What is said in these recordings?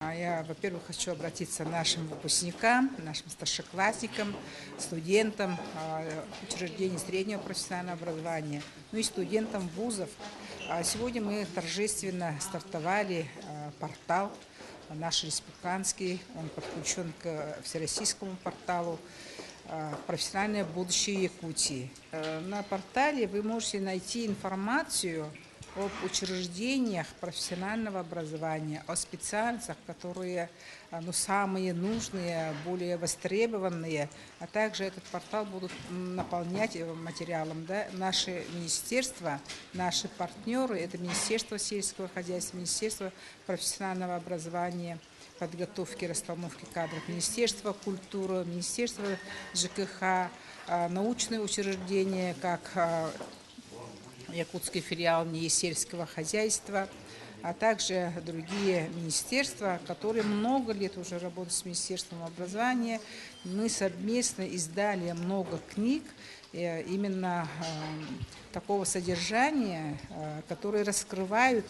Я, во-первых, хочу обратиться к нашим выпускникам, нашим старшеклассникам, студентам учреждений среднего профессионального образования, ну и студентам вузов. Сегодня мы торжественно стартовали портал наш республиканский, он подключен к всероссийскому порталу «Профессиональное будущее Якутии». На портале вы можете найти информацию об учреждениях профессионального образования, о специальностях, которые самые нужные, более востребованные, а также этот портал будут наполнять материалом. Наши министерства, наши партнеры, это Министерство сельского хозяйства, Министерство профессионального образования, подготовки, расстановки кадров, Министерство культуры, Министерство ЖКХ, научные учреждения, как якутский филиал НИИ сельского хозяйства, а также другие министерства, которые много лет уже работают с Министерством образования. Мы совместно издали много книг именно такого содержания, которые раскрывают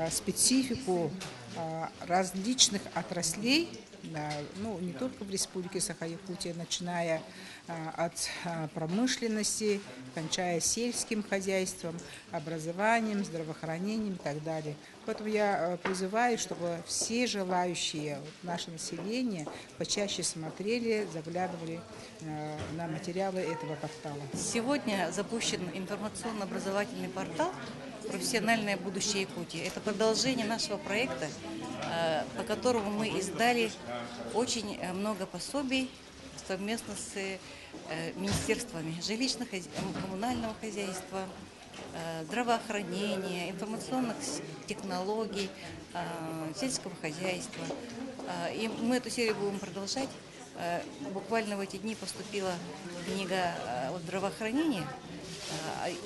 специфику различных отраслей, не только в Республике Саха-Якутия, начиная от промышленности, кончая сельским хозяйством, образованием, здравоохранением и так далее. Поэтому я призываю, чтобы все желающие, наше население, почаще смотрели, заглядывали на материалы этого портала. Сегодня запущен информационно-образовательный портал «Профессиональное будущее Якутии». Это продолжение нашего проекта, по которому мы издали очень много пособий совместно с министерствами жилищно-коммунального хозяйства, здравоохранения, информационных технологий, сельского хозяйства. И мы эту серию будем продолжать. Буквально в эти дни поступила книга о здравоохранении,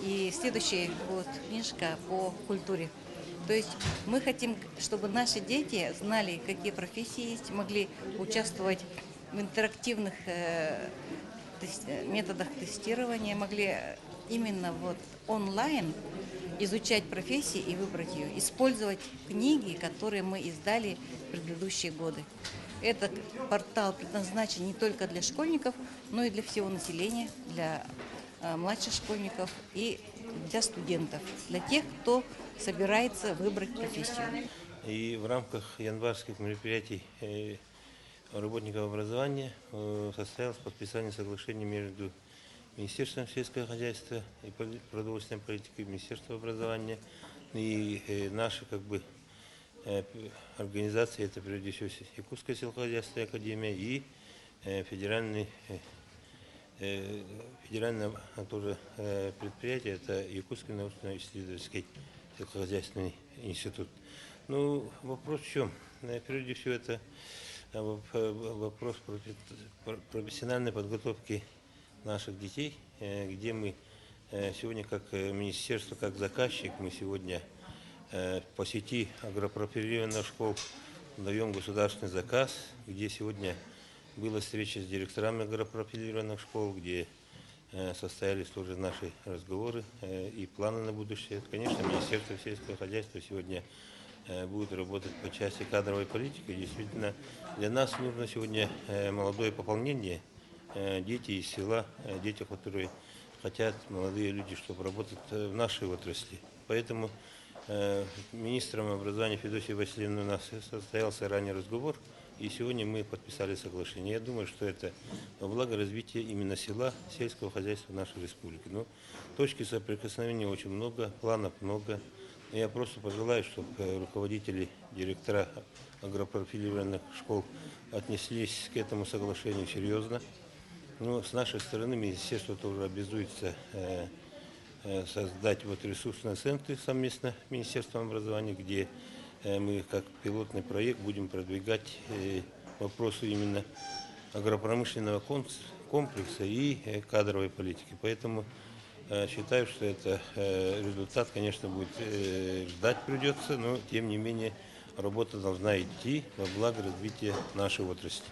и следующая будет книжка по культуре. То есть мы хотим, чтобы наши дети знали, какие профессии есть, могли участвовать в интерактивных методах тестирования, могли именно онлайн изучать профессии и выбрать ее, использовать книги, которые мы издали в предыдущие годы. Этот портал предназначен не только для школьников, но и для всего населения, для младших школьников и для студентов, для тех, кто собирается выбрать профессию. И в рамках январских мероприятий работников образования состоялось подписание соглашения между Министерством сельского хозяйства и продовольственной политики, Министерством образования и наши организации, это прежде всего Якутская сельскохозяйственная академия и федеральное тоже предприятие, это Якутский научно-исследовательский сельскохозяйственный институт. Вопрос в чем? Прежде всего, это вопрос профессиональной подготовки наших детей, где мы сегодня как министерство, как заказчик, мы сегодня по сети агропрофилированных школ даем государственный заказ, где сегодня была встреча с директорами агропрофилированных школ, где состоялись тоже наши разговоры и планы на будущее. Конечно, Министерство сельского хозяйства сегодня будет работать по части кадровой политики. Действительно, для нас нужно сегодня молодое пополнение, дети из села, дети, которые хотят, молодые люди, чтобы работать в нашей отрасли. Поэтому министром образования Федосией Васильевной у нас состоялся ранний разговор, и сегодня мы подписали соглашение. Я думаю, что это во благо развития именно села, сельского хозяйства нашей республики. Но точки соприкосновения очень много, планов много. Я просто пожелаю, чтобы руководители, директора агропрофилированных школ отнеслись к этому соглашению серьезно. С нашей стороны министерство тоже обязуется создать ресурсные центры совместно с Министерством образования, где мы как пилотный проект будем продвигать вопросы именно агропромышленного комплекса и кадровой политики. Поэтому считаю, что это результат, конечно, будет ждать придется, но тем не менее работа должна идти во благо развития нашей отрасли.